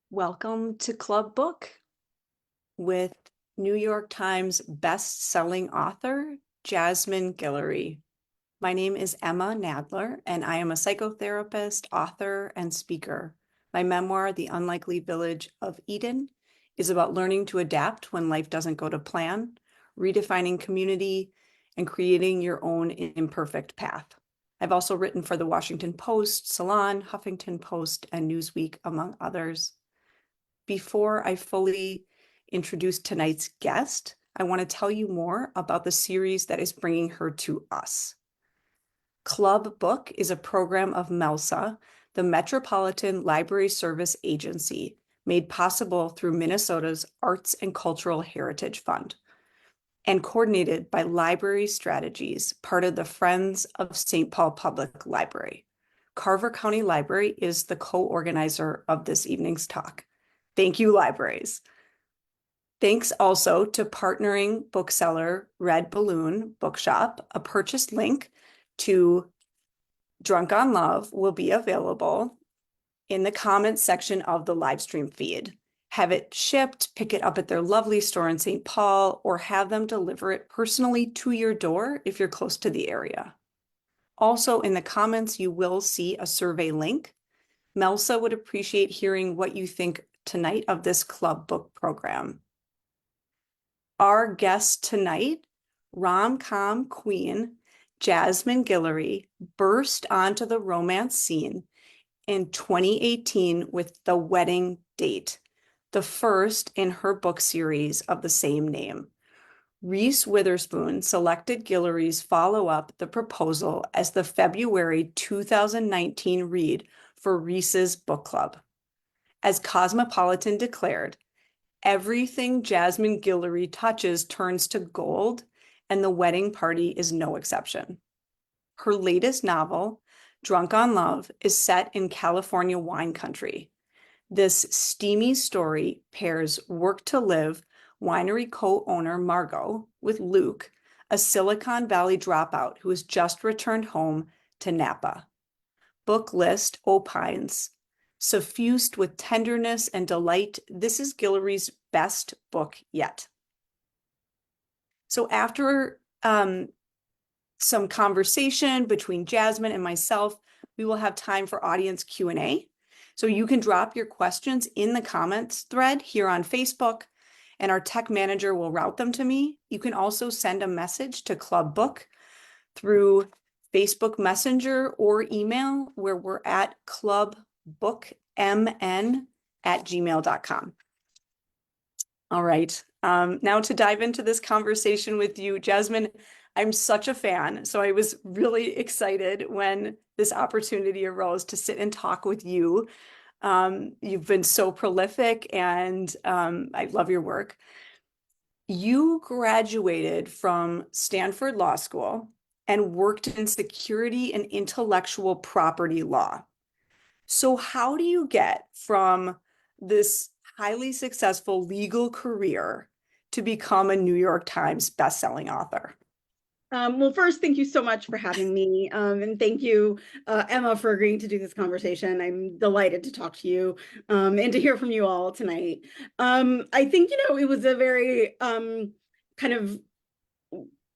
Welcome to Club Book with New York Times best-selling author Jasmine Guillory. My name is Emma Nadler, and I am a psychotherapist, author, and speaker. My memoir, The Unlikely Village of Eden, is about learning to adapt when life doesn't go to plan, redefining community, and creating your own imperfect path. I've also written for the Washington Post, Salon, Huffington Post, and Newsweek, among others. Before I fully introduce tonight's guest, I want to tell you more about the series that is bringing her to us. Club Book is a program of MELSA, the Metropolitan Library Service Agency, made possible through Minnesota's Arts and Cultural Heritage Fund, and coordinated by Library Strategies, part of the Friends of St. Paul Public Library. Carver County Library is the co-organizer of this evening's talk. Thank you, libraries. Thanks also to partnering bookseller Red Balloon Bookshop. A purchase link to Drunk on Love will be available in the comments section of the live stream feed. Have it shipped, pick it up at their lovely store in St. Paul, or have them deliver it personally to your door if you're close to the area. Also, in the comments, you will see a survey link. MELSA would appreciate hearing what you think tonight of this club book program. Our guest tonight, rom-com queen Jasmine Guillory, burst onto the romance scene in 2018 with The Wedding Date, the first in her book series of the same name. Reese Witherspoon selected Guillory's follow-up, The Proposal, as the February 2019 read for Reese's book club. As Cosmopolitan declared, everything Jasmine Guillory touches turns to gold, and The Wedding Party is no exception. Her latest novel, Drunk on Love, is set in California wine country. This steamy story pairs Work to Live winery co-owner Margot with Luke, a Silicon Valley dropout who has just returned home to Napa. Book list opines, suffused with tenderness and delight, this is Guillory's best book yet. So after some conversation between Jasmine and myself, we will have time for audience Q&A. So you can drop your questions in the comments thread here on Facebook, and our tech manager will route them to me. You can also send a message to Club Book through Facebook Messenger or email, where we're at clubbookmn@gmail.com. All right, now to dive into this conversation with you, Jasmine. I'm such a fan, so I was really excited when this opportunity arose to sit and talk with you. You've been so prolific, and I love your work. You graduated from Stanford Law School and worked in security and intellectual property law. So how do you get from this highly successful legal career to become a New York Times bestselling author? Well, first, thank you so much for having me. And thank you, Emma, for agreeing to do this conversation. I'm delighted to talk to you and to hear from you all tonight. I think, it was a very kind of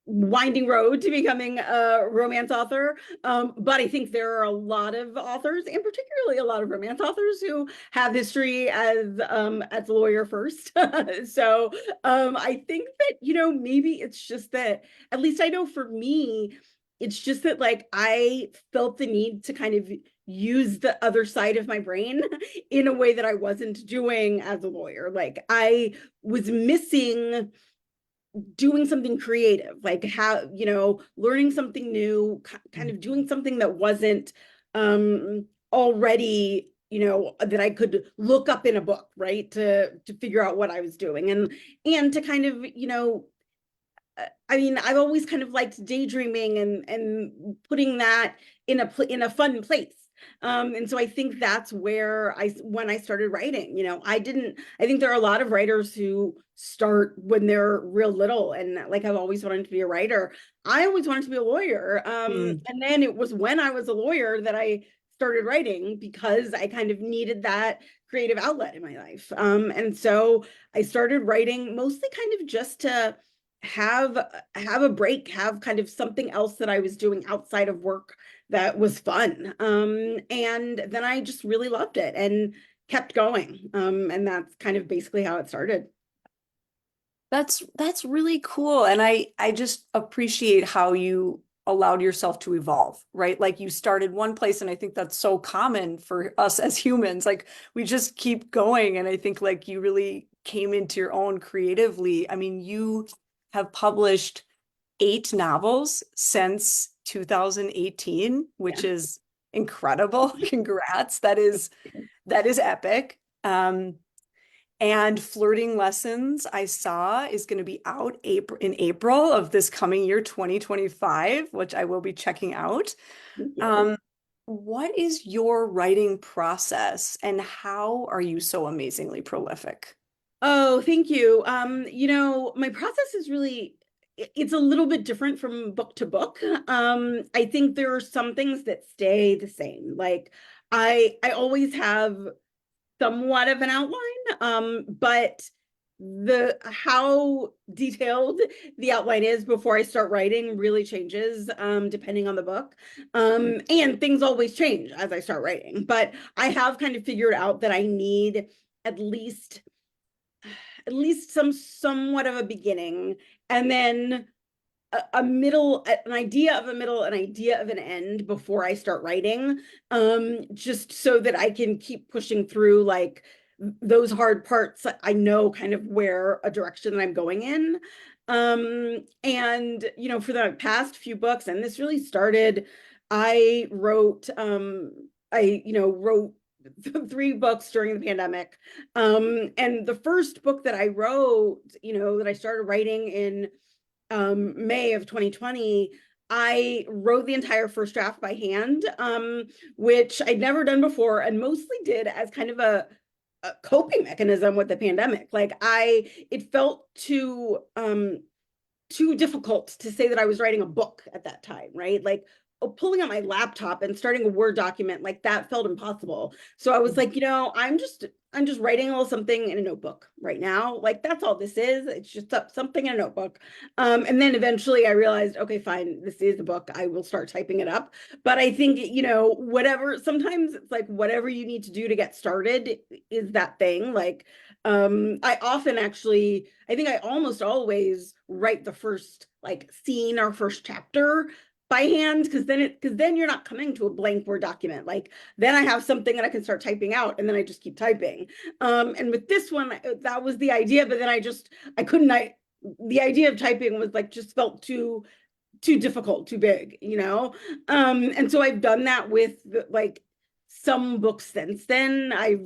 winding road to becoming a romance author. But I think there are a lot of authors, and particularly a lot of romance authors, who have history as a lawyer first. So I think that, maybe it's just that, at least I know for me, it's just that like I felt the need to kind of use the other side of my brain in a way that I wasn't doing as a lawyer. Like I was missing doing something creative, like how, learning something new, kind of doing something that wasn't already, that I could look up in a book, right? To figure out what I was doing, and to kind of, I mean, I've always kind of liked daydreaming and putting that in a fun place. And so I think that's where when I started writing, I think there are a lot of writers who start when they're real little, and like I've always wanted to be a writer. I always wanted to be a lawyer. And then it was when I was a lawyer that I started writing because I kind of needed that creative outlet in my life. And so I started writing mostly kind of just to have have a break, have kind of something else that I was doing outside of work that was fun. And then I just really loved it and kept going. And that's kind of basically how it started. That's really cool. And I just appreciate how you allowed yourself to evolve, right? Like you started one place, and I think that's so common for us as humans. Like we just keep going. And I think like you really came into your own creatively. I mean, you have published 8 novels since 2018, which Yeah. is incredible. Congrats. That is epic. And Flirting Lessons, I saw, is going to be out in April of this coming year, 2025, which I will be checking out. Thank you. Um, what is your writing process and how are you so amazingly prolific? Oh, thank you. My process is really it's a little bit different from book to book. I think there are some things that stay the same. Like I always have somewhat of an outline, but the how detailed the outline is before I start writing really changes depending on the book. And things always change as I start writing. But I have kind of figured out that I need at least at least somewhat of a beginning, and then a middle, an idea of a middle, an idea of an end before I start writing, just so that I can keep pushing through like those hard parts. I know kind of where a direction that I'm going in. And for the past few books, and this really started, I wrote, wrote 3 books during the pandemic. And the first book that I wrote, that I started writing in May of 2020, I wrote the entire first draft by hand, which I'd never done before, and mostly did as kind of a coping mechanism with the pandemic. Like it felt too difficult to say that I was writing a book at that time, right? Like pulling out my laptop and starting a Word document, like that felt impossible. So I was like, I'm just writing a little something in a notebook right now. Like that's all this is. It's just something in a notebook. And then eventually I realized, okay, fine, this is a book. I will start typing it up. But I think, whatever, sometimes it's like whatever you need to do to get started is that thing. Like I often actually, I think I almost always write the first like scene or first chapter by hand, because then you're not coming to a blank Word document. Like then I have something that I can start typing out, and then I just keep typing. And with this one, that was the idea, but then I couldn't. The idea of typing was like just felt too difficult, too big, And so I've done that with like some books since then. I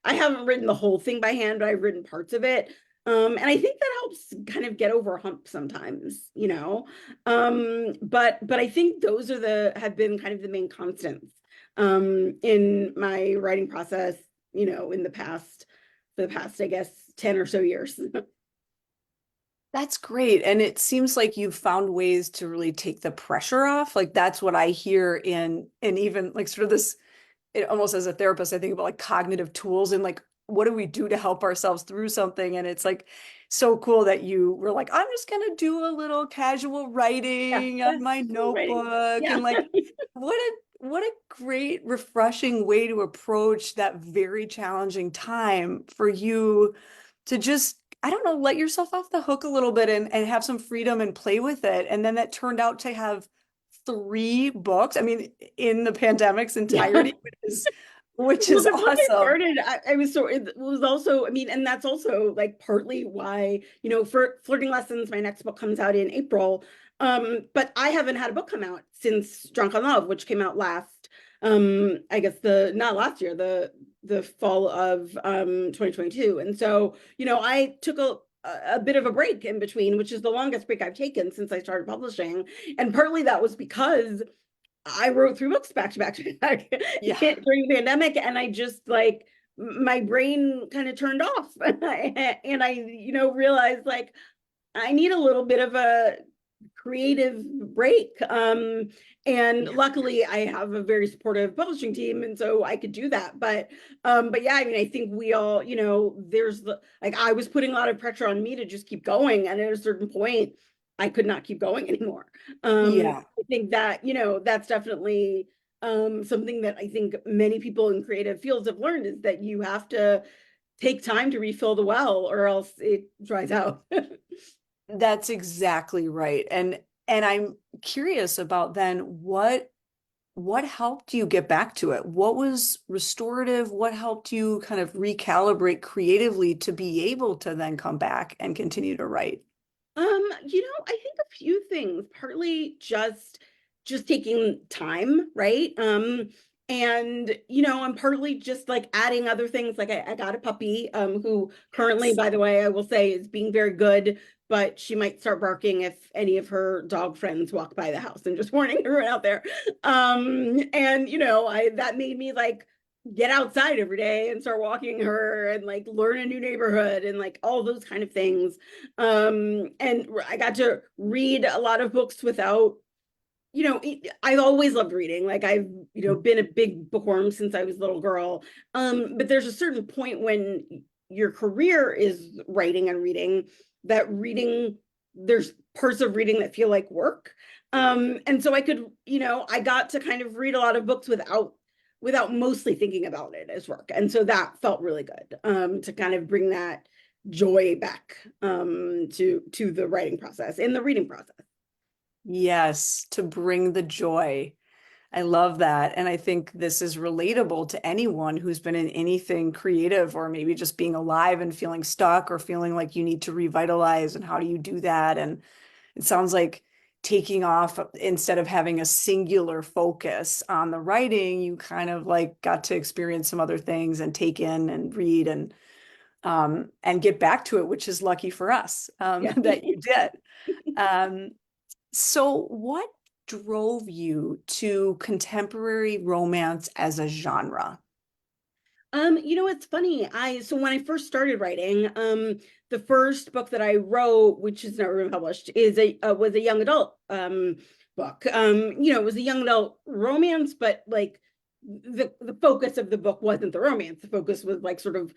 haven't written the whole thing by hand, but I've written parts of it. And I think that helps kind of get over a hump sometimes, but I think those have been kind of the main constants in my writing process, in the past, I guess, 10 or so years. That's great. And it seems like you've found ways to really take the pressure off. Like that's what I hear in even like sort of this, it almost as a therapist, I think about like cognitive tools and like what do we do to help ourselves through something? And it's like so cool that you were like, I'm just gonna do a little casual Yeah, writing on my writing. notebook. Yeah. And like what a great, refreshing way to approach that very challenging time for you to just, I don't know, let yourself off the hook a little bit and have some freedom and play with it. And then that turned out to have 3 books. I mean, in the pandemic's Yeah. entirety, which Well, is the book I awesome. started, I was so, it was also, I mean, and that's also like partly why, for Flirting Lessons, my next book comes out in April. But I haven't had a book come out since Drunk on Love, which came out last, I guess not last year, the fall of 2022. And so, I took a bit of a break in between, which is the longest break I've taken since I started publishing. And partly that was because I wrote 3 books back to back to back Yeah. during the pandemic, and I just like my brain kind of turned off, and I realized like I need a little bit of a creative break. And Yeah. luckily I have a very supportive publishing team, and so I could do that. But yeah, I mean, I think we all, there's like I was putting a lot of pressure on me to just keep going, and at a certain point I could not keep going anymore. Yeah. I think that, that's definitely something that I think many people in creative fields have learned, is that you have to take time to refill the well, or else it dries out. That's exactly right. And I'm curious about then what helped you get back to it? What was restorative? What helped you kind of recalibrate creatively to be able to then come back and continue to write? I think a few things, partly just taking time, right? And partly just like adding other things. Like I got a puppy, who currently, Yes. by the way, I will say is being very good, but she might start barking if any of her dog friends walk by the house, and just warning everyone out there. And I that made me like get outside every day and start walking her, and like learn a new neighborhood, and like all those kind of things. And I got to read a lot of books without, I've always loved reading. Like I've, been a big bookworm since I was a little girl. But there's a certain point when your career is writing and reading, that reading, there's parts of reading that feel like work. And so I could, I got to kind of read a lot of books without mostly thinking about it as work. And so that felt really good, to kind of bring that joy back, to the writing process and the reading process. Yes, to bring the joy. I love that. And I think this is relatable to anyone who's been in anything creative, or maybe just being alive and feeling stuck, or feeling like you need to revitalize. And how do you do that? And it sounds like taking off, instead of having a singular focus on the writing, you kind of like got to experience some other things and take in and read and get back to it, which is lucky for us, Yeah. that you did. Um, so what drove you to contemporary romance as a genre? It's funny. So when I first started writing, the first book that I wrote, which is never been published, is a was a young adult book. It was a young adult romance, but like the focus of the book wasn't the romance. The focus was like sort of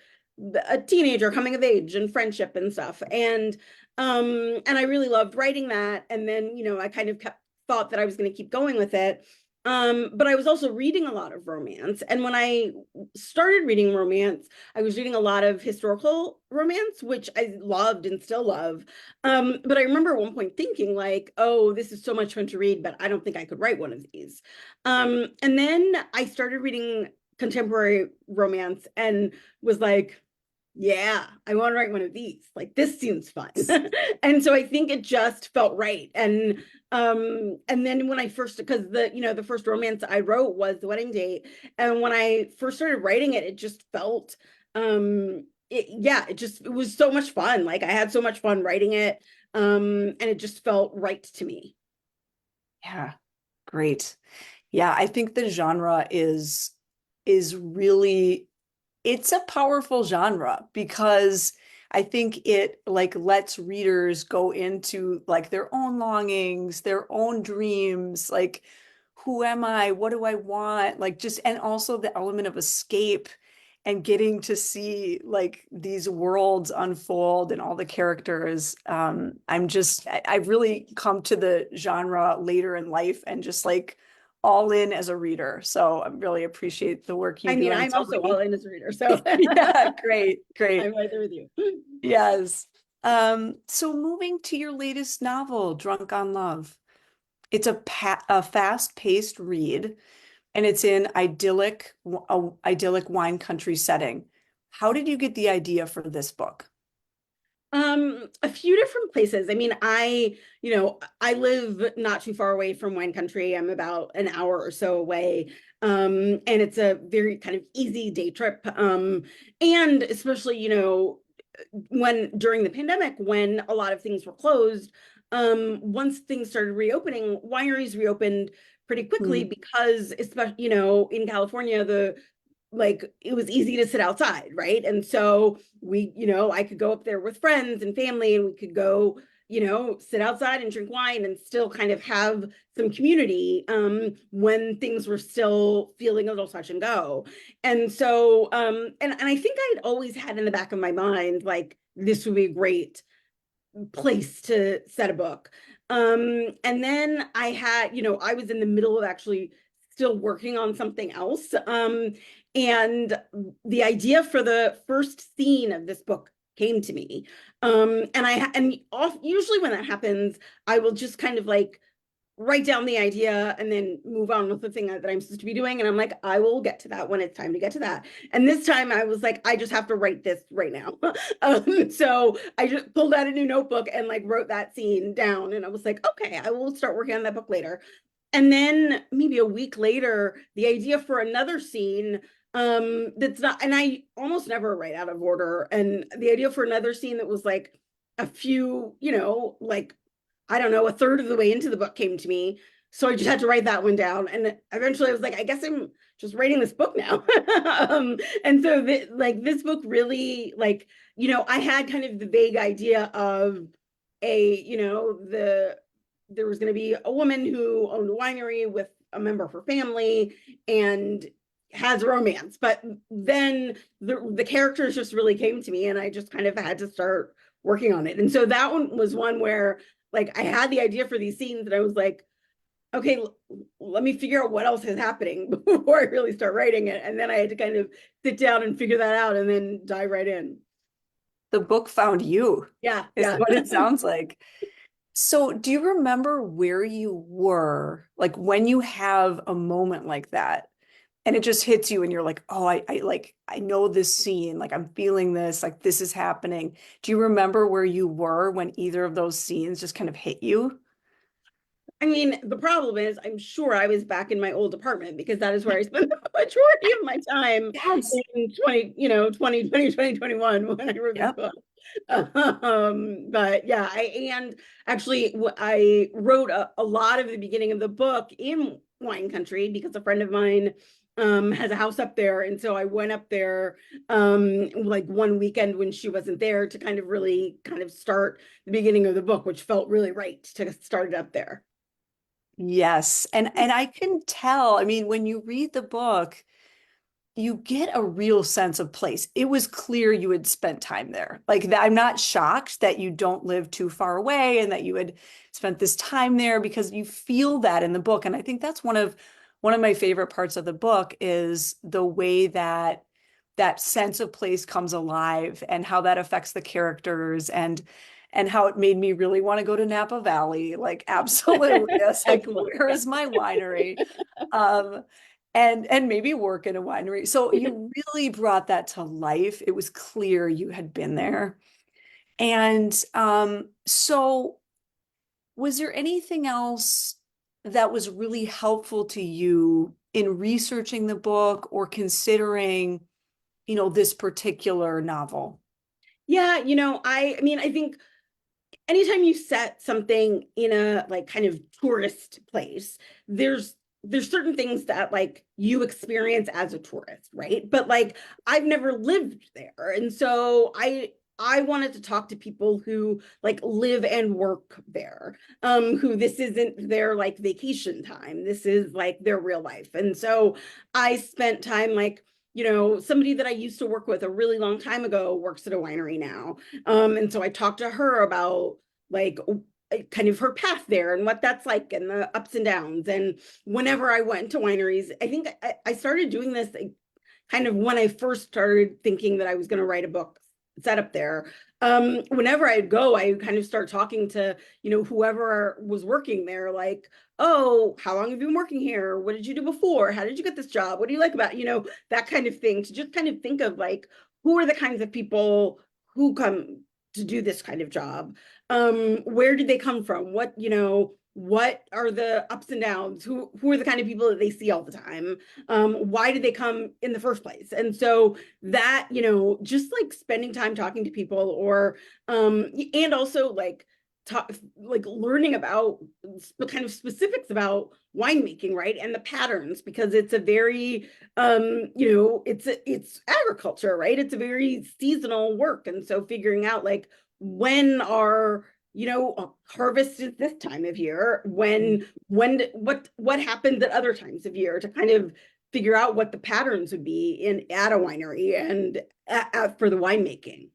a teenager coming of age and friendship and stuff. And I really loved writing that. And then, I kind of kept thought that I was going to keep going with it. But I was also reading a lot of romance. And when I started reading romance, I was reading a lot of historical romance, which I loved and still love. But I remember at one point thinking like, oh, this is so much fun to read, but I don't think I could write one of these. And then I started reading contemporary romance and was like, yeah, I want to write one of these. Like this seems fun. And so I think it just felt right. And then when I first, because the first romance I wrote was The Wedding Date. And when I first started writing it, it just felt it was so much fun. Like I had so much fun writing it. And it just felt right to me. Yeah, great. Yeah, I think the genre is really, it's a powerful genre, because I think it like lets readers go into like their own longings, their own dreams, like who am I? What do I want? Like just, and also the element of escape and getting to see like these worlds unfold and all the characters. I've really come to the genre later in life and just like all in as a reader. So I really appreciate the work you I do. mean, And I'm it's also all already, in as a reader, so yeah, great, great. I'm right there with you. Yes. So moving to your latest novel, Drunk on Love. It's a fast-paced read, and it's in idyllic wine country setting. How did you get the idea for this book? A few different places. I mean, I live not too far away from wine country. I'm about an hour or so away. And it's a very kind of easy day trip. And especially, when during the pandemic, when a lot of things were closed, once things started reopening, wineries reopened pretty quickly Hmm. because, especially, in California, the like it was easy to sit outside, right? And so I could go up there with friends and family, and we could go sit outside and drink wine and still kind of have some community when things were still feeling a little touch and go. And so, and I think I'd always had in the back of my mind, like, this would be a great place to set a book. And then I had, I was in the middle of actually still working on something else. And the idea for the first scene of this book came to me. Usually when that happens, I will just kind of like write down the idea and then move on with the thing that I'm supposed to be doing. And I'm like, I will get to that when it's time to get to that. And this time I was like, I just have to write this right now. So I just pulled out a new notebook and like wrote that scene down. And I was like, okay, I will start working on that book later. And then maybe a week later, the idea for another scene that's not, and I almost never write out of order. And the idea for another scene that was like a few, like, I don't know, a third of the way into the book came to me. So I just had to write that one down. And eventually I was like, I guess I'm just writing this book now. And so this book really, like, I had kind of the vague idea of there was going to be a woman who owned a winery with a member of her family and has romance. But then the characters just really came to me and I just kind of had to start working on it. And so that one was one where, like, I had the idea for these scenes and I was like, okay, let me figure out what else is happening before I really start writing it. And then I had to kind of sit down and figure that out and then dive right in. The book found you. Yeah. Is what it sounds like. So do you remember where you were, like when you have a moment like that and it just hits you and you're like, oh, I know this scene, like I'm feeling this, like this is happening. Do you remember where you were when either of those scenes just kind of hit you? I mean, the problem is, I'm sure I was back in my old apartment because that is where I spent the majority of my time Yes. in 2021 when I wrote this Yep. book. But yeah, I wrote a lot of the beginning of the book in wine country because a friend of mine has a house up there. And so I went up there like one weekend when she wasn't there to kind of really kind of start the beginning of the book, which felt really right to start it up there. Yes. And I can tell, I mean, when you read the book, you get a real sense of place. It was clear you had spent time there. Like that, I'm not shocked that you don't live too far away and that you had spent this time there because you feel that in the book. And I think that's one of my favorite parts of the book is the way that that sense of place comes alive and how that affects the characters and how it made me really want to go to Napa Valley. Like absolutely. That's like, Excellent. where is my winery? Um, and maybe work in a winery. So you really brought that to life. It was clear you had been there. And so was there anything else that was really helpful to you in researching the book or considering, this particular novel? Yeah, I mean, I think anytime you set something in a like kind of tourist place, there's certain things that like you experience as a tourist, right? But like I've never lived there. And so I wanted to talk to people who like live and work there, who this isn't their like vacation time. This is like their real life. And so I spent time like, somebody that I used to work with a really long time ago works at a winery now. And so I talked to her about like kind of her path there and what that's like and the ups and downs. And whenever I went to wineries, I think I started doing this kind of when I first started thinking that I was going to write a book set up there. Whenever I'd go, I kind of start talking to, whoever was working there, like, oh, how long have you been working here? What did you do before? How did you get this job? What do you like about, that kind of thing, to just kind of think of like, who are the kinds of people who come to do this kind of job? Where did they come from? What are the ups and downs? Who are the kind of people that they see all the time? Why did they come in the first place? And so that, just like spending time talking to people or and also like learning about the kind of specifics about winemaking, right? And the patterns, because it's a very it's agriculture, right? It's a very seasonal work. And so figuring out like when are harvest is this time of year, what happens at other times of year, to kind of figure out what the patterns would be at a winery and for the winemaking.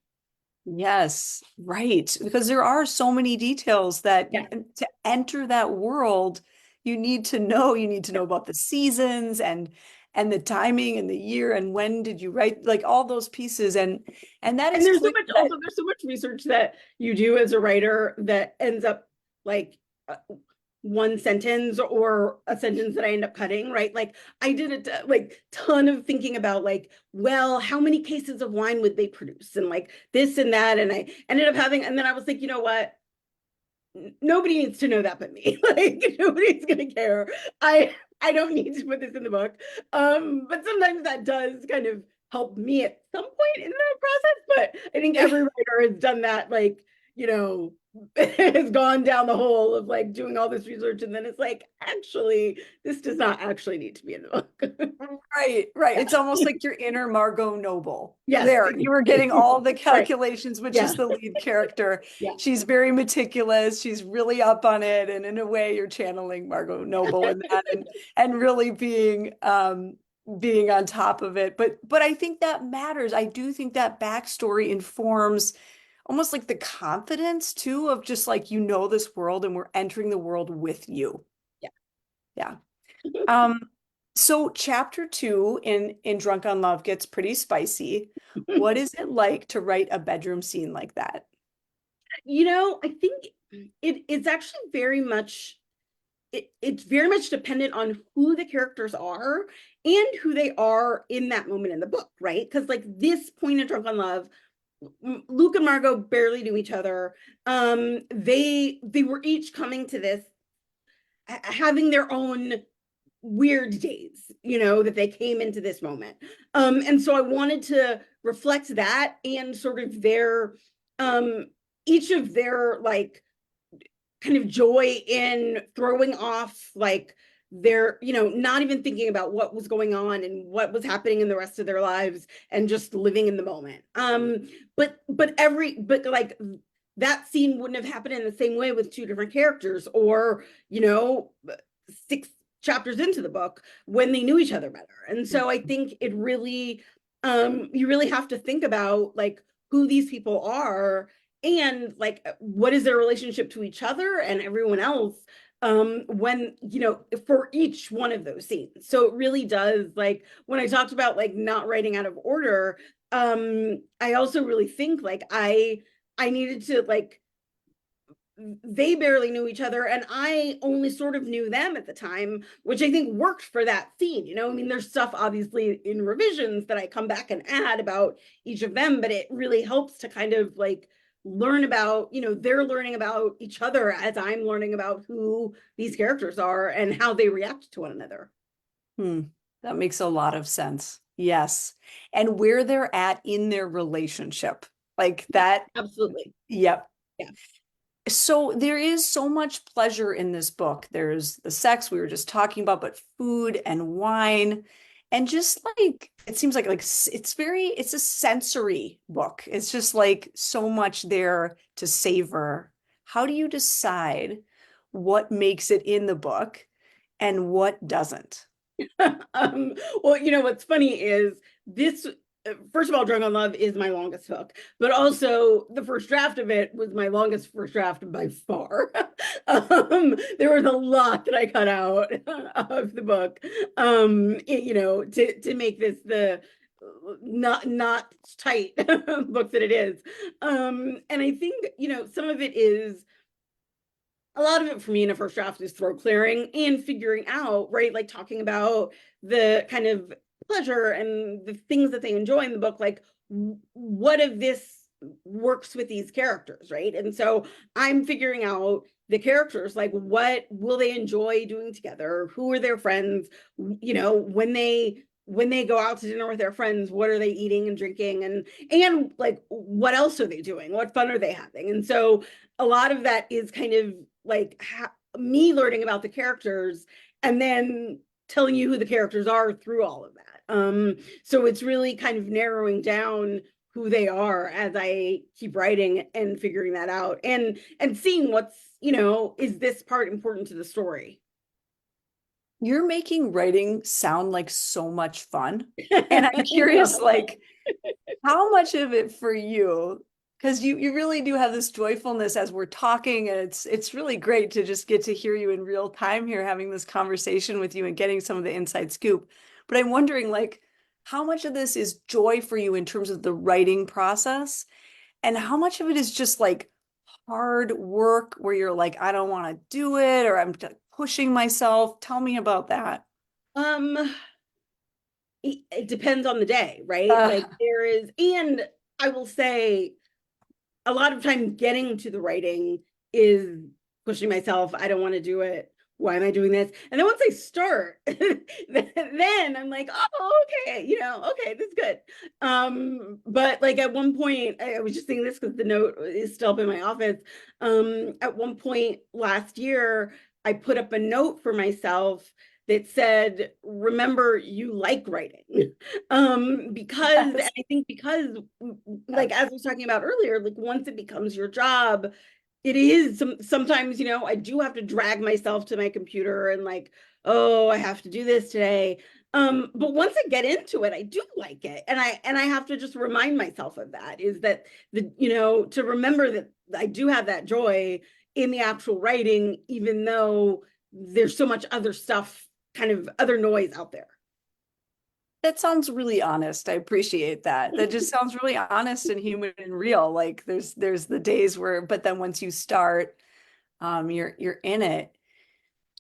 Yes, right. Because there are so many details that Yeah. to enter that world, you need to know about the seasons and the timing and the year and when did you write, like all those pieces. And that And is clear that there's so much research that you do as a writer that ends up like one sentence or a sentence that I end up cutting, right? Like I did a like ton of thinking about like, well, how many cases of wine would they produce and like this and that. And I ended up having, and then I was like, you know what? Nobody needs to know that but me. Like nobody's gonna care. I don't need to put this in the book. But sometimes that does kind of help me at some point in the process. But I think every writer has done that, like, has gone down the hole of like doing all this research and then it's like, actually, this does not actually need to be in the book. right, right. Yeah. It's almost like your inner Margot Noble. Yes, There, you were getting exactly. all the Right. calculations, which Yeah. is the lead character. Yeah. She's very meticulous. She's really up on it. And in a way, you're channeling Margot Noble in that and really being on top of it. But I think that matters. I do think that backstory informs almost like the confidence too of just like this world and we're entering the world with you. Yeah. Um, so chapter 2 in Drunk on Love gets pretty spicy. Yeah. What is it like to write a bedroom scene like that? I think it's actually very much it's very much dependent on who the characters are and who they are in that moment in the book, right? Because like this point in Drunk on Love, Luke and Margot barely knew each other. They were each coming to this having their own weird days, that they came into this moment. And so I wanted to reflect that and sort of their each of their like kind of joy in throwing off like their, not even thinking about what was going on and what was happening in the rest of their lives and just living in the moment. But like that scene wouldn't have happened in the same way with two different characters or, 6 chapters into the book when they knew each other better. And so I think it really, you really have to think about like who these people are and like what is their relationship to each other and everyone else when for each one of those scenes. So it really does, like when I talked about like not writing out of order, I also really think like I needed to like they barely knew each other and I only sort of knew them at the time, which I think worked for that scene. I mean, there's stuff obviously in revisions that I come back and add about each of them, but it really helps to kind of like learn about, they're learning about each other as I'm learning about who these characters are and how they react to one another. That makes a lot of sense. Yes. And where they're at in their relationship. Like that. Absolutely. Yep. Yeah. So there is so much pleasure in this book. There's the sex we were just talking about, but food and wine. And just like it seems like it's a sensory book. It's just like so much there to savor. How do you decide what makes it in the book and what doesn't? Well, what's funny is this, first of all, Drunk on Love is my longest book, but also the first draft of it was my longest first draft by far. There was a lot that I cut out of the book, to make this the not tight book that it is. And I think, some of it is a lot of it for me in a first draft is throat clearing and figuring out, right? Like talking about the kind of pleasure and the things that they enjoy in the book, like what of this works with these characters, right? And so I'm figuring out the characters, like what will they enjoy doing together? Who are their friends? When they go out to dinner with their friends, what are they eating and drinking? And like what else are they doing? What fun are they having? And so a lot of that is kind of like me learning about the characters and then telling you who the characters are through all of that. So it's really kind of narrowing down who they are as I keep writing and figuring that out and seeing what's, is this part important to the story? You're making writing sound like so much fun. And I'm I curious, know. like, how much of it for you? Because you really do have this joyfulness as we're talking, and it's really great to just get to hear you in real time here, having this conversation with you and getting some of the inside scoop. But I'm wondering, like, how much of this is joy for you in terms of the writing process, and how much of it is just like hard work where you're like, I don't want to do it, or I'm pushing myself. Tell me about that. Um, it depends on the day, right? Uh, Like there is, and I will say a lot of times getting to the writing is pushing myself. I don't want to do it. Why am I doing this? And then once I start, then I'm like, oh, okay, okay, this is good. But like at one point, I was just saying this because the note is still up in my office. At one point last year, I put up a note for myself that said, remember, you like writing. Because, and yes. I think because, like, as I was talking about earlier, like, once it becomes your job, it is sometimes, I do have to drag myself to my computer and, like, oh, I have to do this today. But once I get into it, I do like it. And I have to just remind myself of that, is that to remember that I do have that joy in the actual writing, even though there's so much other stuff, kind of other noise out there. That sounds really honest. I appreciate that. That just sounds really honest and human and real. Like there's the days where, but then once you start, you're in it.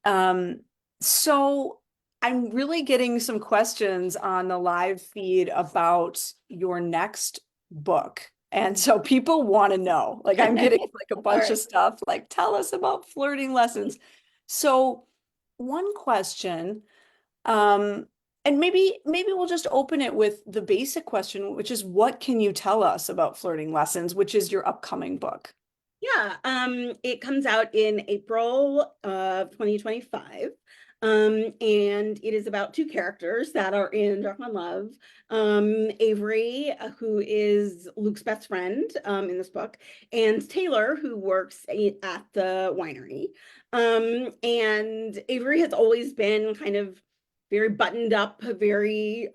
Um, so I'm really getting some questions on the live feed about your next book. And so people want to know. Like I'm getting like a All bunch of right. stuff, like tell us about flirting lessons. So one question. Um, and maybe we'll just open it with the basic question, which is what can you tell us about Flirting Lessons, which is your upcoming book? Yeah, it comes out in April of 2025. And it is about two characters that are in Drunk on Love. Avery, who is Luke's best friend in this book, and Taylor, who works at the winery. And Avery has always been kind of very buttoned up, very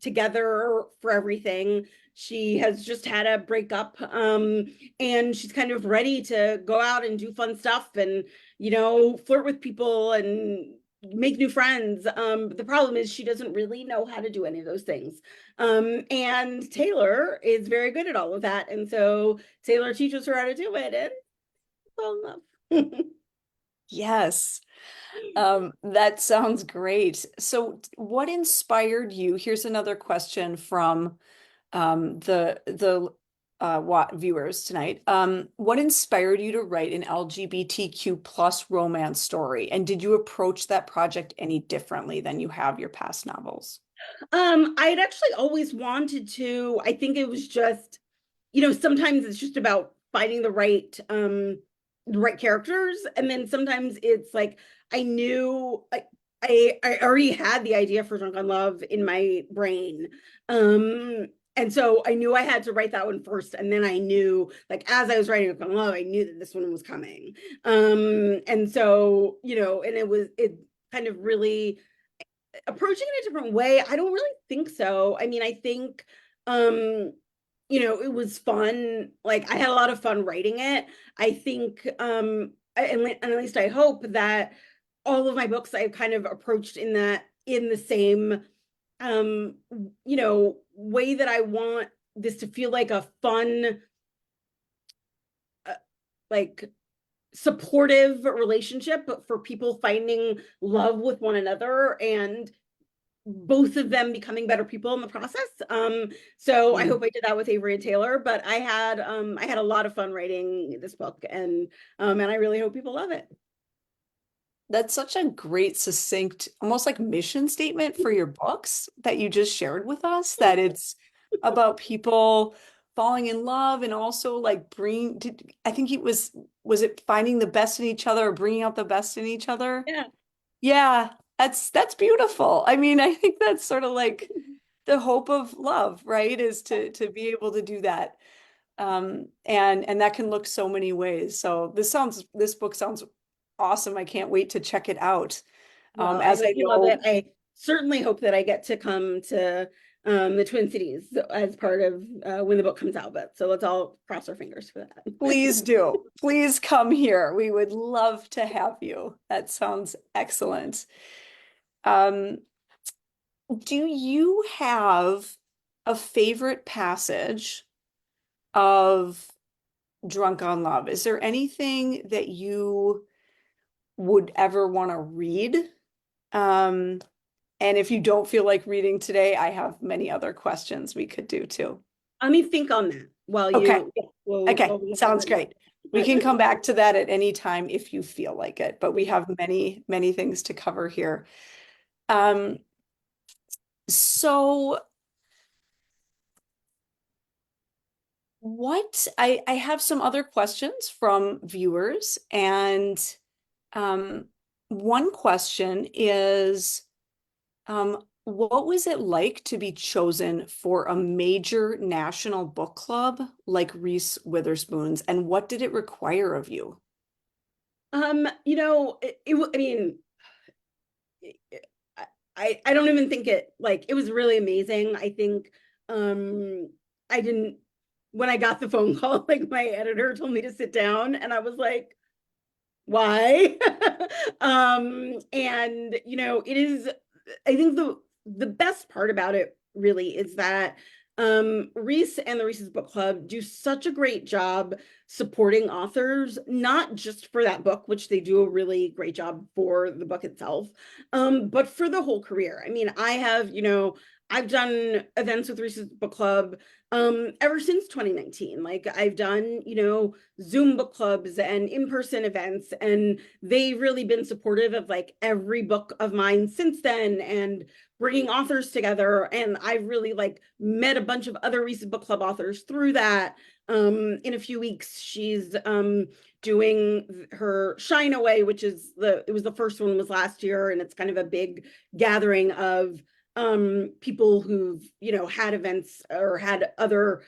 together for everything. She has just had a breakup, and she's kind of ready to go out and do fun stuff and flirt with people and make new friends. The problem is she doesn't really know how to do any of those things. And Taylor is very good at all of that, and so Taylor teaches her how to do it, and fall in love. Yes. That sounds great. So what inspired you? Here's another question from the viewers tonight. What inspired you to write an LGBTQ plus romance story? And did you approach that project any differently than you have your past novels? I'd actually always wanted to. I think it was just, sometimes it's just about finding the right characters. And then sometimes it's like I knew I already had the idea for Drunk on Love in my brain. And so I knew I had to write that one first. And then I knew, like, as I was writing Drunk on Love, I knew that this one was coming. And so, and it kind of really approaching it a different way. I don't really think so. I mean, I think it was fun. Like I had a lot of fun writing it. I think and at least I hope that all of my books I've kind of approached in the same way that I want this to feel like a fun uh, like supportive relationship for people finding love with one another and both of them becoming better people in the process. So I Mm. hope I did that with Avery and Taylor, but I had a lot of fun writing this book, and I really hope people love it. That's such a great, succinct, almost like mission statement for your books that you just shared with us, that it's about people falling in love and also like I think was it finding the best in each other or bringing out the best in each other? Yeah. Yeah, that's beautiful. I mean, I think that's sort of like the hope of love, right? Is to be able to do that. And that can look so many ways. So this book sounds awesome. I can't wait to check it out. Well, I As hope I you love it. know, I certainly hope that I get to come to the Twin Cities as part of when the book comes out. But so let's all cross our fingers for that. please do. Please come here. We would love to have you. That sounds excellent. Um, do you have a favorite passage of Drunk on Love? Is there anything that you would ever want to read? Um, and if you don't feel like reading today, I have many other questions we could do too. Let me think on that while Okay. you, yeah, while Okay. we have Sounds that great. We can come back to that at any time if you feel like it, but we have many, many things to cover here. Um, so I have some other questions from viewers, and one question is, what was it like to be chosen for a major national book club like Reese Witherspoon's, and what did it require of you? I mean, I don't even think it like it was really amazing. I think um I didn't when I got the phone call, like my editor told me to sit down and I was like, why? And it is, I think the best part about it really is that Reese and the Reese's Book Club do such a great job supporting authors, not just for that book, which they do a really great job for the book itself, but for the whole career. I mean, I've done events with Reese's Book Club ever since 2019. Like I've done, Zoom book clubs and in-person events, and they've really been supportive of like every book of mine since then and bringing authors together. And I've really like met a bunch of other recent book club authors through that. In a few weeks, she's doing her Shine Away, which is it was the first one was last year, and it's kind of a big gathering of people who've had events or had other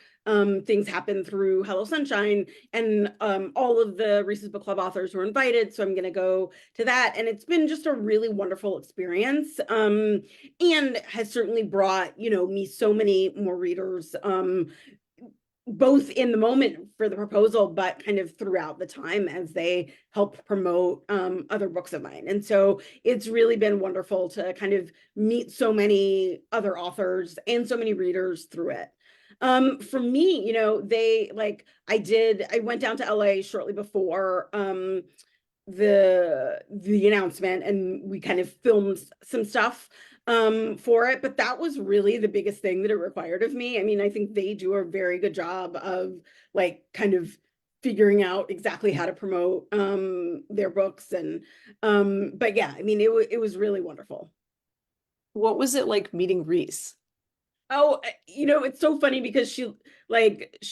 things happen through Hello Sunshine, and all of the Reese's Book Club authors were invited, so I'm going to go to that, and it's been just a really wonderful experience, and has certainly brought me so many more readers, both in the moment for the proposal, but kind of throughout the time as they help promote other books of mine. And so it's really been wonderful to kind of meet so many other authors and so many readers through it. For me, I went down to LA shortly before the announcement, and we kind of filmed some stuff for it, but that was really the biggest thing that it required of me. I mean, I think they do a very good job of like kind of figuring out exactly how to promote their books, and but yeah, I mean, it was really wonderful. What was it like meeting Reese? Oh, it's so funny because she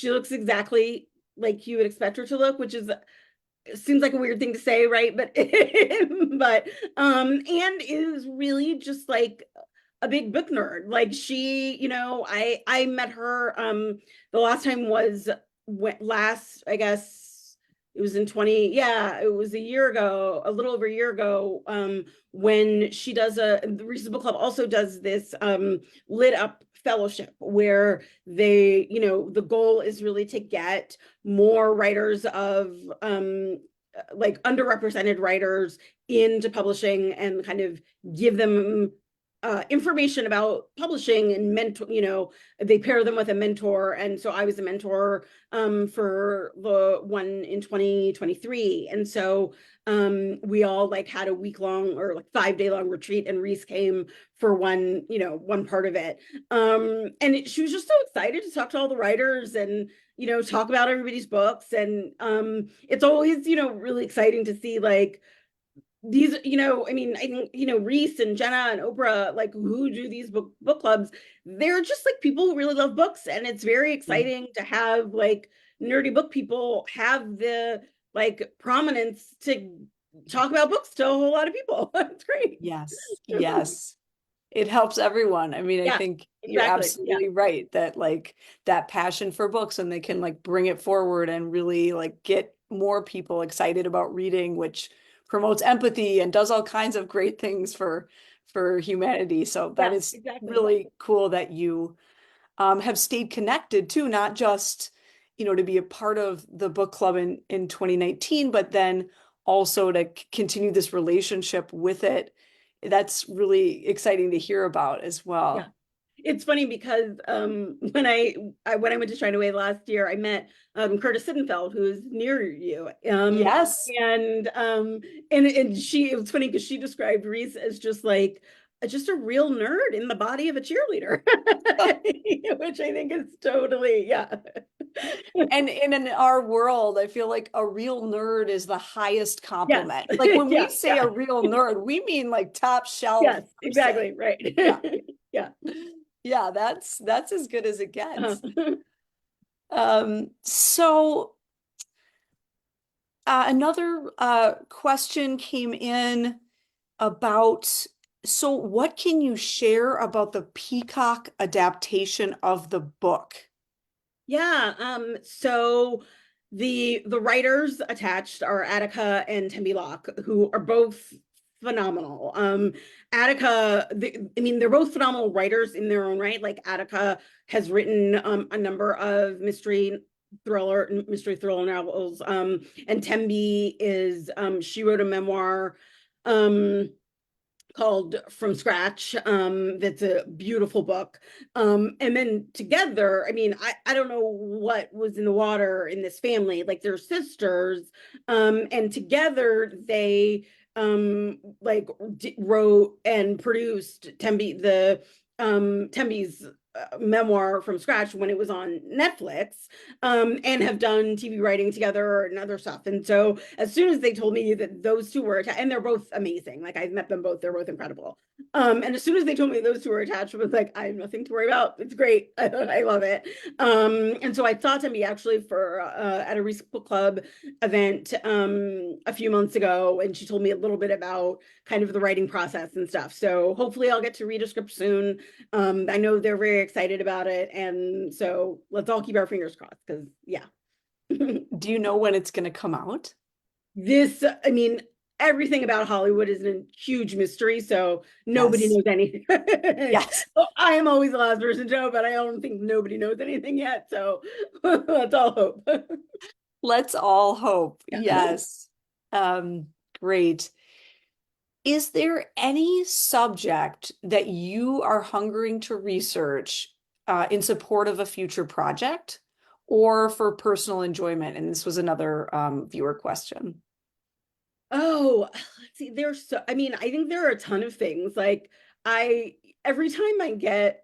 looks exactly like you would expect her to look, which is seems like a weird thing to say, right? But but and is really just like a big book nerd. Like she, I met her the last time was last, I guess it was in 20, yeah, it was a year ago, a little over a year ago, when she does the Reese's Book Club also does this lit up fellowship where they, the goal is really to get more writers of like underrepresented writers into publishing and kind of give them information about publishing and mentor, they pair them with a mentor. And so I was a mentor for the one in 2023. And so we all like had a week long or like 5 day long retreat, and Reese came for one part of it. And she was just so excited to talk to all the writers and talk about everybody's books. And it's always really exciting to see like these, I mean, I think, Reese and Jenna and Oprah, like who do these book clubs, they're just like people who really love books. And it's very exciting to have like nerdy book people have the like prominence to talk about books to a whole lot of people. It's great. Yes, yes. it helps everyone. I mean, I Yeah, think you're exactly. Yeah, absolutely right that like that passion for books and they can like bring it forward and really like get more people excited about reading, which promotes empathy and does all kinds of great things for humanity. So that yeah, is exactly. really cool that you have stayed connected too, not just, to be a part of the book club in 2019, but then also to continue this relationship with it. That's really exciting to hear about as Yeah. well. It's funny because when I went to China Way last year, I met Curtis Sittenfeld, who's near you. Yes. And and she it was funny because she described Reese as just a real nerd in the body of a cheerleader, which I think is totally, yeah. And in our world, I feel like a real nerd is the highest Yes. compliment. Like when we Yeah, say a yeah. real nerd, we mean like top shelf Yes, person. exactly, right. Yeah. Yeah. Yeah, that's as good as it gets. Uh, So another question came in about, so what can you share about the Peacock adaptation of the book? Yeah, so the writers attached are Attica and Tembi Locke, who are both phenomenal. Attica, I mean, they're both phenomenal writers in their own right. Like Attica has written a number of mystery thriller novels. And Tembi is she wrote a memoir. Um, called From Scratch. That's a beautiful book. And then together, I mean, I don't know what was in the water in this family. Like they're sisters, and together they wrote and produced Tembi's memoir From Scratch when it was on Netflix, and have done TV writing together and other stuff. And so as soon as they told me that those two were attached, and they're both amazing, like I've met them both, they're both incredible. And as soon as they told me those two were attached, I was like, I have nothing to worry about. It's great. I love it. And so I saw Tembi actually for at a Reese Book Club event a few months ago, and she told me a little bit about kind of the writing process and stuff. So hopefully I'll get to read a script soon. I know they're very excited about it, and so let's all keep our fingers crossed because yeah. Do you know when it's going to come out? I mean, everything about Hollywood is a huge mystery, so nobody Yes. knows anything. Yes. I am always the last person to know, but I don't think nobody knows anything yet. So let's all hope. Let's all hope. Yeah. Yes. Great. Is there any subject that you are hungering to research in support of a future project or for personal enjoyment? And this was another viewer question. Oh, let's see. I mean, I think there are a ton of things. I, every time I get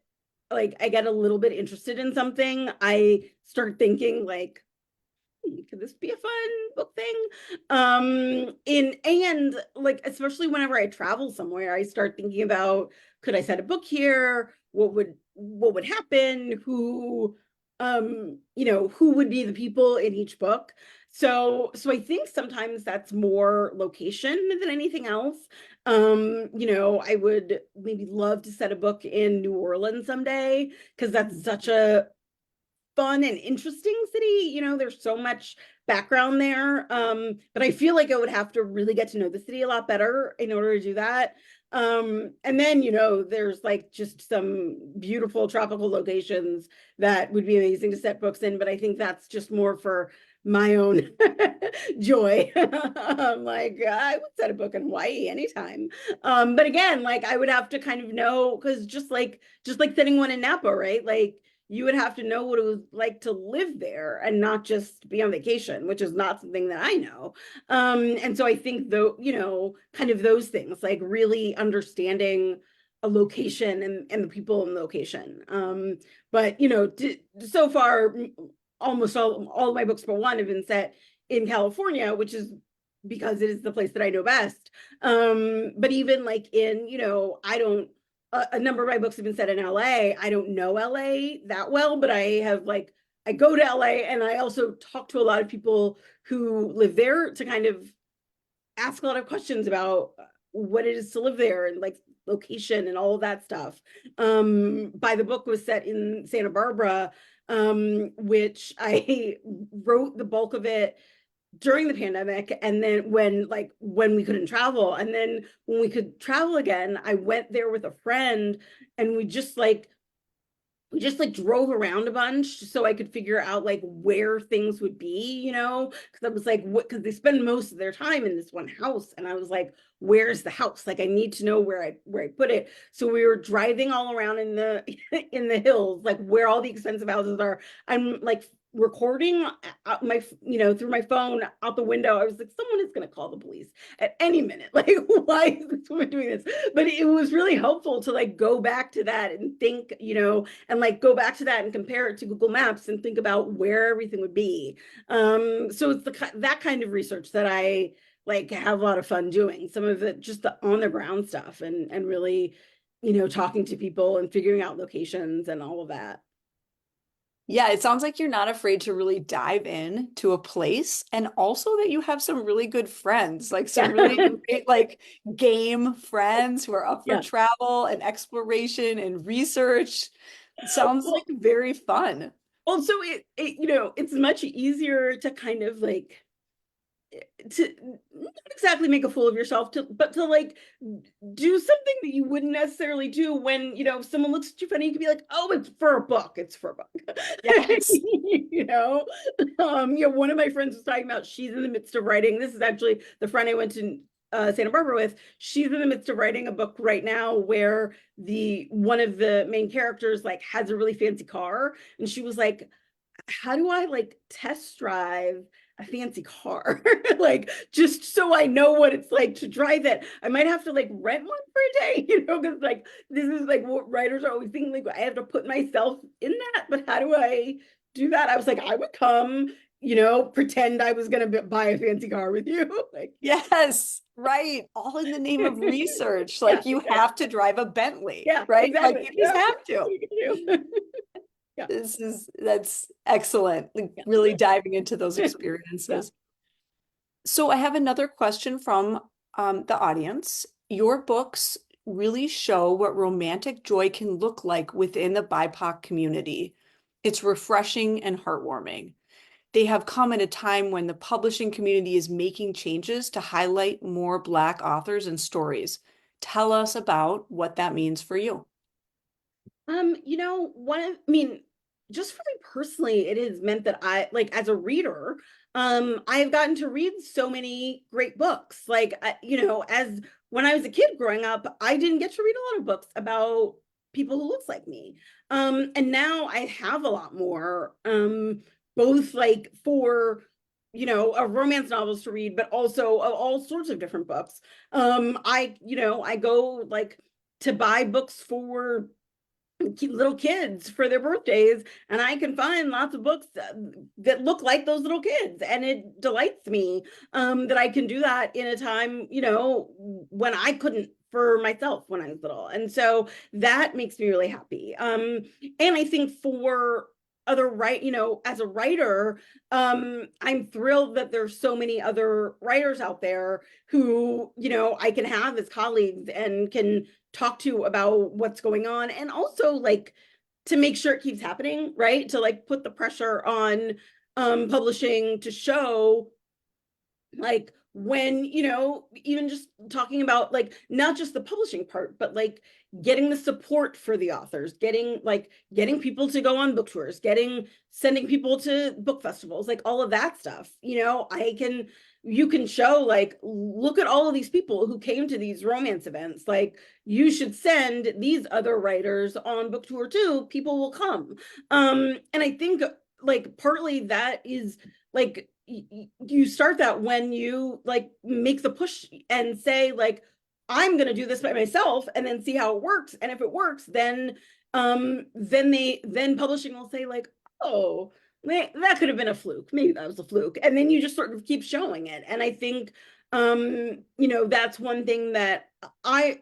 a little bit interested in something, I start thinking could this be a fun book thing? And like, especially whenever I travel somewhere, I start thinking about, could I set a book here? What would happen? Who would be the people in each book? So I think sometimes that's more location than anything else. I would maybe love to set a book in New Orleans someday because that's such a fun and interesting city. There's so much background there. But I feel like I would have to really get to know the city a lot better in order to do that. And then, there's like just some beautiful tropical locations that would be amazing to set books in, but I think that's just more for my own joy. I would set a book in Hawaii anytime. But again, like I would have to kind of know because just like setting one in Napa, right? Like you would have to know what it was like to live there and not just be on vacation, which is not something that I know. And so I think though, kind of those things, like really understanding a location and the people in the location. But so far, almost all of my books for one have been set in California, which is because it is the place that I know best. But even like I don't a number of my books have been set in LA. I don't know LA that well, but I go to LA and I also talk to a lot of people who live there to kind of ask a lot of questions about what it is to live there and like location and all of that stuff. By the book was set in Santa Barbara, which I wrote the bulk of it during the pandemic, and then when we couldn't travel, and then when we could travel again, I went there with a friend, and we just drove around a bunch so I could figure out like where things would be, because I was like, what, because they spend most of their time in this one house. And I was like, where's the house? Like I need to know where I put it. So we were driving all around in the in the hills, like where all the expensive houses are. I'm like recording out my through my phone out the window. I was like, someone is going to call the police at any minute. Like, why is this woman doing this? But it was really helpful to like go back to that and think, and like go back to that and compare it to Google Maps and think about where everything would be. So it's that kind of research that I like have a lot of fun doing. Some of it just the on the ground stuff and really, talking to people and figuring out locations and all of that. Yeah, it sounds like you're not afraid to really dive in to a place, and also that you have some really good friends, like some Yeah. really great, like game friends who are up for Yeah. travel and exploration and research. It sounds like Well, very fun. also it's much easier to kind of like to not exactly make a fool of yourself but to like do something that you wouldn't necessarily do when if someone looks at you funny. You could be like, oh, it's for a book. Yes. One of my friends was talking about, she's in the midst of writing, this is actually the friend I went to Santa Barbara with. She's in the midst of writing a book right now where the one of the main characters like has a really fancy car, and she was like, how do I like test drive a fancy car? Like, just so I know what it's like to drive it. I might have to like rent one for a day, because like this is like what writers are always thinking, like I have to put myself in that, but how do I do that? I was like, I would come, pretend I was gonna buy a fancy car with you. Like, Yes, right. All in the name of research. yeah, Like you have to drive a Bentley, yeah, right? Like exactly. you just Yeah, have to. what you can do. Yeah, That's excellent. Like, yeah, really diving into those yeah. experiences. So I have another question from the audience. Your books really show what romantic joy can look like within the BIPOC community. It's refreshing and heartwarming. They have come at a time when the publishing community is making changes to highlight more Black authors and stories. Tell us about what that means for you. I mean, just for me personally, it has meant that I like as a reader, I've gotten to read so many great books. Like, as when I was a kid growing up, I didn't get to read a lot of books about people who looks like me. And now I have a lot more, both like for romance novels to read, but also all sorts of different books. I go like to buy books for little kids for their birthdays, and I can find lots of books that look like those little kids, and it delights me that I can do that in a time when I couldn't for myself when I was little. And so that makes me really happy. And I think for as a writer, I'm thrilled that there's so many other writers out there who I can have as colleagues and can talk to about what's going on, and also like to make sure it keeps happening, right? To like put the pressure on publishing to show like when even just talking about like not just the publishing part, but like getting the support for the authors, getting people to go on book tours, sending people to book festivals, like all of that stuff. You can show like, look at all of these people who came to these romance events, like you should send these other writers on book tour too, people will come. And I think like partly that is like you start that when you like make the push and say like, I'm going to do this by myself and then see how it works, and if it works, then publishing will say like, oh, that could have been a fluke, maybe that was a fluke, and then you just sort of keep showing it. And I think that's one thing that I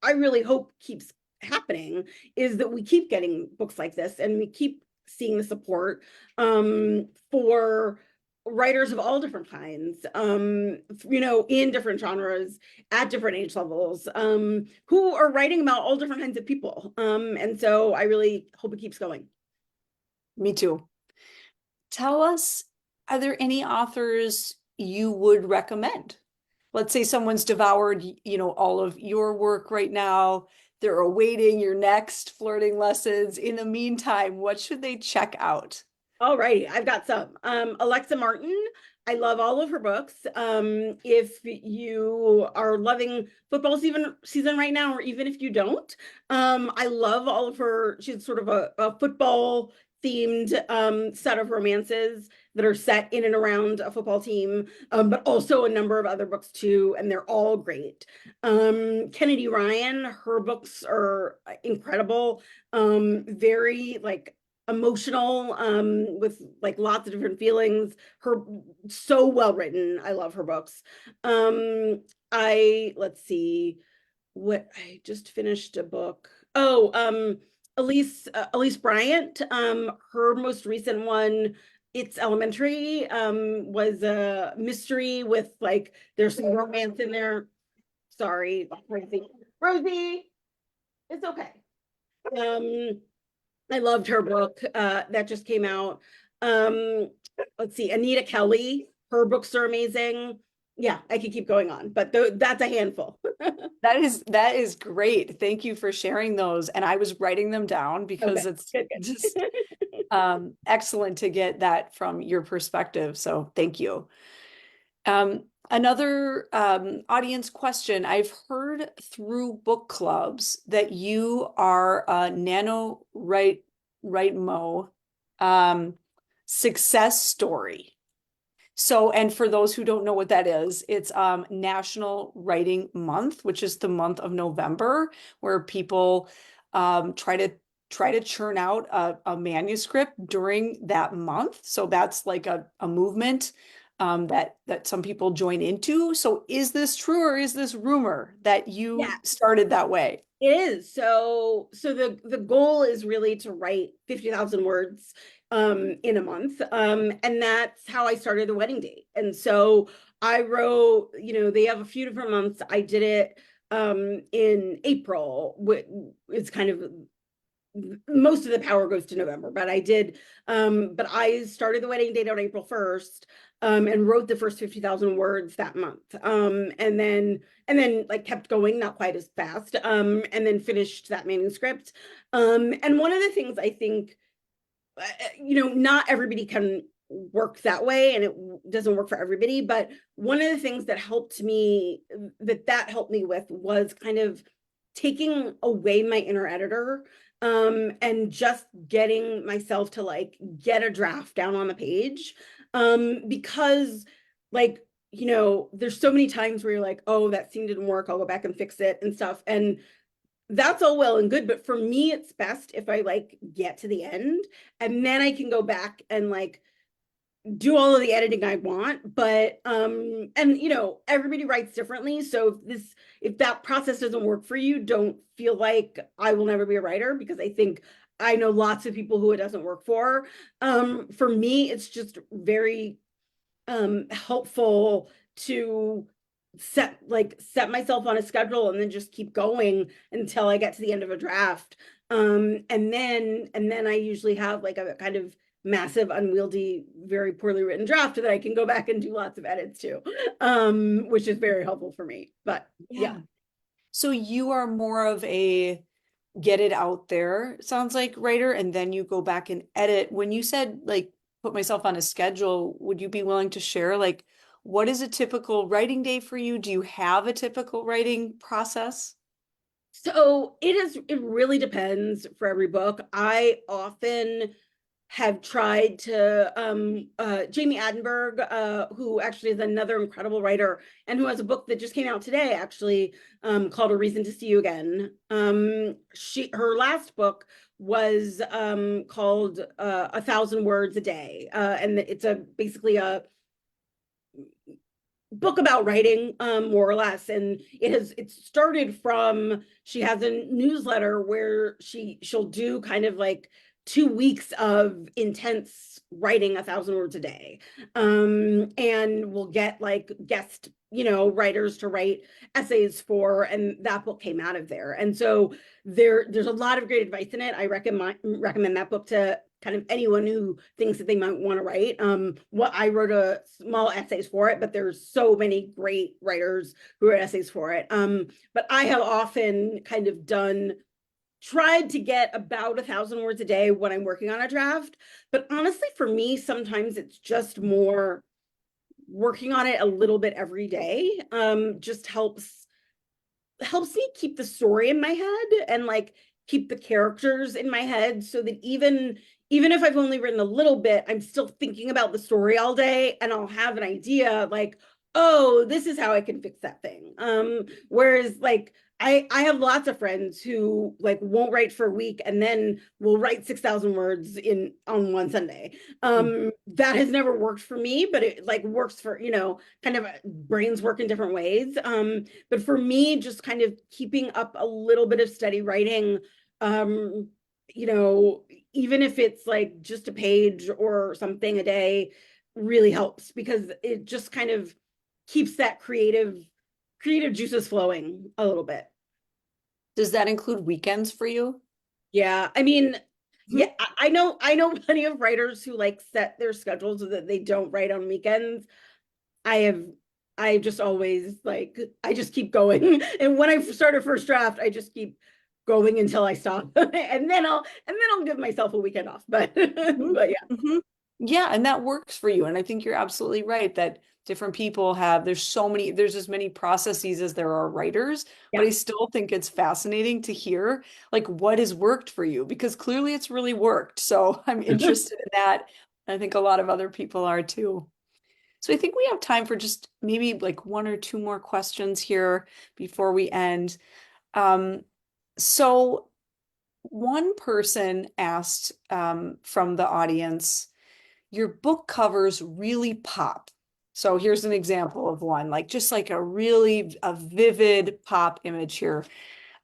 really hope keeps happening, is that we keep getting books like this and we keep seeing the support for writers of all different kinds, in different genres, at different age levels, who are writing about all different kinds of people. And so I really hope it keeps going. Me too. Tell us, are there any authors you would recommend? Let's say someone's devoured, all of your work right now. They're awaiting your next flirting lessons. In the meantime, what should they check out? All righty, I've got some. Alexa Martin, I love all of her books. If you are loving football season right now, or even if you don't, I love all of her. She's sort of a football themed set of romances that are set in and around a football team, but also a number of other books too, and they're all great. Kennedy Ryan, her books are incredible, very like emotional, with like lots of different feelings. Her so well written. I love her books. Let's see, what I just finished a book. Oh, Elise Bryant. Her most recent one, It's Elementary, was a mystery with like there's some romance in there. Sorry, Rosie, it's okay. I loved her book that just came out. Let's see, Anita Kelly, her books are amazing. Yeah, I could keep going on, but that's a handful. That is great. Thank you for sharing those. And I was writing them down because Okay, it's good. just excellent to get that from your perspective. So thank you. Another audience question. I've heard through book clubs that you are a NaNoWriMo success story. So, and for those who don't know what that is, it's National Writing Month, which is the month of November, where people try to churn out a manuscript during that month. So that's like a movement that some people join into. So is this true, or is this rumor that you Yeah, started that way? it is. So the goal is really to write 50,000 words in a month. And that's how I started the wedding date. And so I wrote, they have a few different months. I did it in April. It's kind of most of the power goes to November, but I started the wedding date on April 1st, and wrote the first 50,000 words that month. And then like kept going, not quite as fast, and then finished that manuscript. And one of the things I think, not everybody can work that way, and it doesn't work for everybody, but one of the things that helped me with was kind of taking away my inner editor, and just getting myself to like get a draft down on the page, because like there's so many times where you're like, oh, that scene didn't work, I'll go back and fix it and stuff, and that's all well and good, but for me it's best if I like get to the end and then I can go back and like do all of the editing I want. But and everybody writes differently, so if that process doesn't work for you, don't feel like I will never be a writer, because I know lots of people who it doesn't work for. For me it's just very helpful to set myself on a schedule and then just keep going until I get to the end of a draft. And then I usually have like a kind of massive, unwieldy, very poorly written draft that I can go back and do lots of edits to, which is very helpful for me. But yeah. So you are more of a get it out there, sounds like, writer, and then you go back and edit. When you said like put myself on a schedule, would you be willing to share like what is a typical writing day for you? Do you have a typical writing process? So it really depends for every book. I often have tried to Jamie Adenberg, who actually is another incredible writer and who has a book that just came out today, actually, called A Reason to See You Again. Her last book was called 1,000 Words a Day, and it's basically a book about writing, more or less, and it started from, she has a newsletter where she'll do kind of like 2 weeks of intense writing 1,000 words a day. And we'll get like guest, writers to write essays for, and that book came out of there. And so there's a lot of great advice in it. I recommend that book to kind of anyone who thinks that they might want to write. What I wrote a small essays for it, but there's so many great writers who wrote essays for it. But I have often kind of tried to get about 1,000 words a day when I'm working on a draft. But honestly, for me, sometimes it's just more working on it a little bit every day. Just helps me keep the story in my head and like keep the characters in my head, so that even if I've only written a little bit, I'm still thinking about the story all day, and I'll have an idea like, oh, this is how I can fix that thing. Whereas like I have lots of friends who like won't write for a week and then will write 6,000 words on one Sunday. That has never worked for me, but it like works for, kind of brains work in different ways. But for me, just kind of keeping up a little bit of steady writing, even if it's like just a page or something a day, really helps, because it just kind of keeps that creative juices flowing a little bit. Does that include weekends for you? Yeah, I mean, Mhm. yeah, I know plenty of writers who like set their schedules so that they don't write on weekends. I have I just always like I just keep going. And when I start a first draft, I just keep going until I stop. And then I'll give myself a weekend off. But Mhm. but yeah. Mhm. Yeah, and that works for you. And I think you're absolutely right that different people there's as many processes as there are writers, but Yeah. I still think it's fascinating to hear like what has worked for you because clearly it's really worked. So I'm interested in that. I think a lot of other people are too. So I think we have time for just maybe like one or two more questions here before we end. Um, so one person asked from the audience, your book covers really pop. So here's an example of one, like just like a vivid pop image here.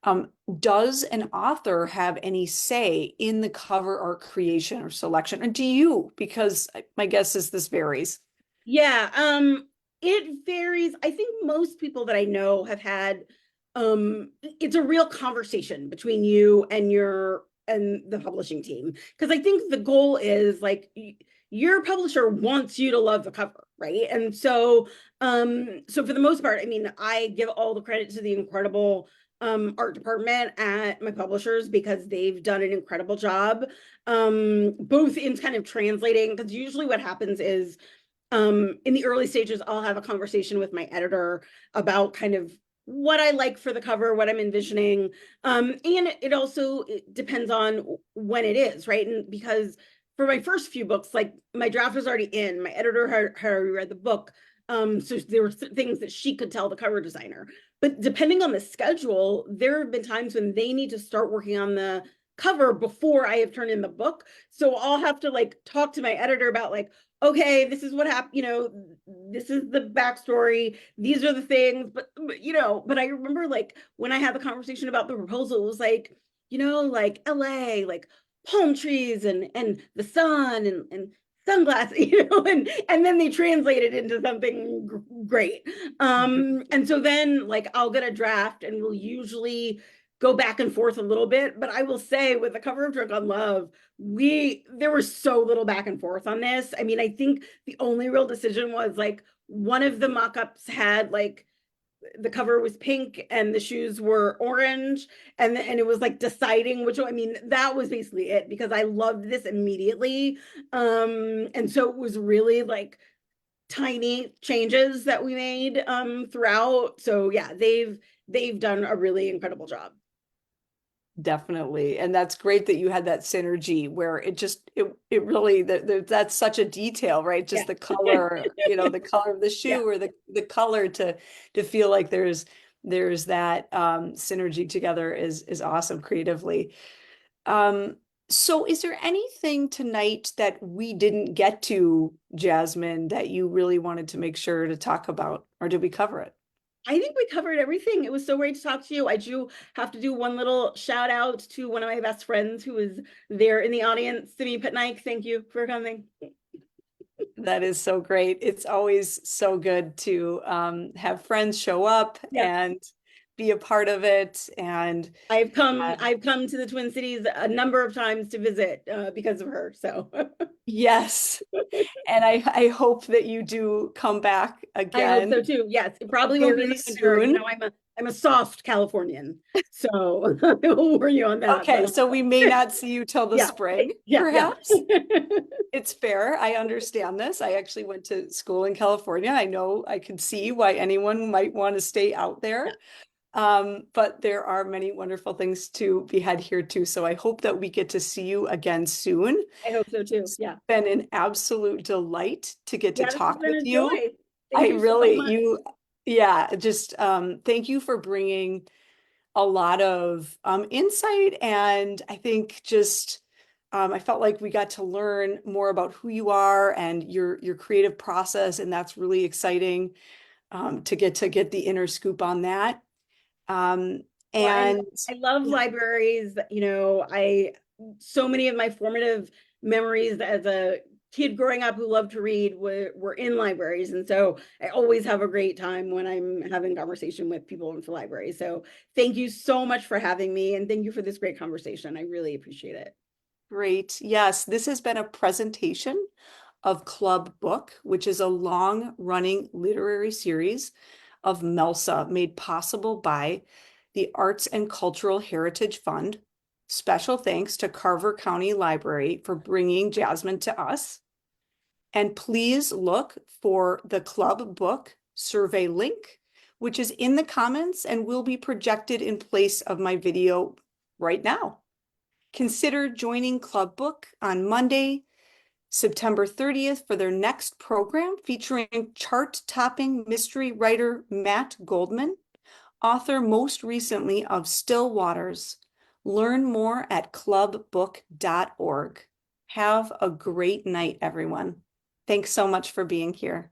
Um, does an author have any say in the cover art creation or selection? And do you? Because my guess is this varies. Yeah, it varies. I think most people that I know have had it's a real conversation between you and the publishing team. Because I think the goal is like your publisher wants you to love the cover, right? And so for the most part, I mean, I give all the credit to the incredible art department at my publishers, because they've done an incredible job, both in kind of translating, because usually what happens is in the early stages, I'll have a conversation with my editor about kind of what I like for the cover, what I'm envisioning. And it also depends on when it is, right? And because for my first few books, like my draft was already in, my editor had already read the book. So there were things that she could tell the cover designer. But depending on the schedule, there have been times when they need to start working on the cover before I have turned in the book. So I'll have to like talk to my editor about like, okay, this is what happened, this is the backstory, these are the things, but I remember like when I had the conversation about the proposal, it was like, like LA, like palm trees and the sun and sunglasses, and then they translate it into something great. And so then like I'll get a draft and we'll usually go back and forth a little bit, but I will say with the cover of Drunk on Love, there was so little back and forth on this. I mean, I think the only real decision was like one of the mock-ups had like the cover was pink and the shoes were orange, and it was like deciding which one. I mean, that was basically it, because I loved this immediately. And so it was really like tiny changes that we made throughout. So yeah, they've done a really incredible job. Definitely. And that's great that you had that synergy where it really that's such a detail, right? Yeah. Just the color, the color of the Yeah. shoe or the color to feel like there's that synergy together is awesome creatively. Um, so is there anything tonight that we didn't get to, Jasmine, that you really wanted to make sure to talk about, or did we cover it? I think we covered everything. It was so great to talk to you. I do have to do one little shout out to one of my best friends who was there in the audience, Simi Pitnaik. Thank you for coming. That is so great. It's always so good to have friends show up Yes. and be a part of it. And uh, I've come to the Twin Cities a number of times to visit because of her. So yes, and I hope that you do come back I hope again so too. Yes, it probably won't be in very the winter. You soon. know, I'm a soft Californian, so I will warn you on that. Okay, But so we may not see you till the yeah, spring, yeah. perhaps. It's fair. I understand this. I actually went to school in California. I know I can see why anyone might want to stay out there. But there are many wonderful things to be had here too. So I hope that we get to see you again soon. I hope so too. It's Yeah. been an absolute delight to get to Yeah, this has talk been with a you. joy. Thank I you so really, much. yeah, just thank you for bringing a lot of insight. And I think just I felt like we got to learn more about who you are and your creative process, and that's really exciting to get the inner scoop on that. Um, Well, and I love yeah, libraries. You know, I so many of my formative memories as a kid growing up who loved to read were in libraries. And so I always have a great time when I'm having conversation with people in the library. So thank you so much for having me and thank you for this great conversation. I really appreciate it. great. Yes, this has been a presentation of Club Book, which is a long-running literary series of MELSA made possible by the Arts and Cultural Heritage Fund. Special thanks to Carver County Library for bringing Jasmine to us. And please look for the Club Book survey link, which is in the comments and will be projected in place of my video right now. Consider joining Club Book on Monday, September 30th for their next program featuring chart-topping mystery writer Matt Goldman, author most recently of Still Waters. Learn more at clubbook.org. Have a great night, everyone. Thanks so much for being here.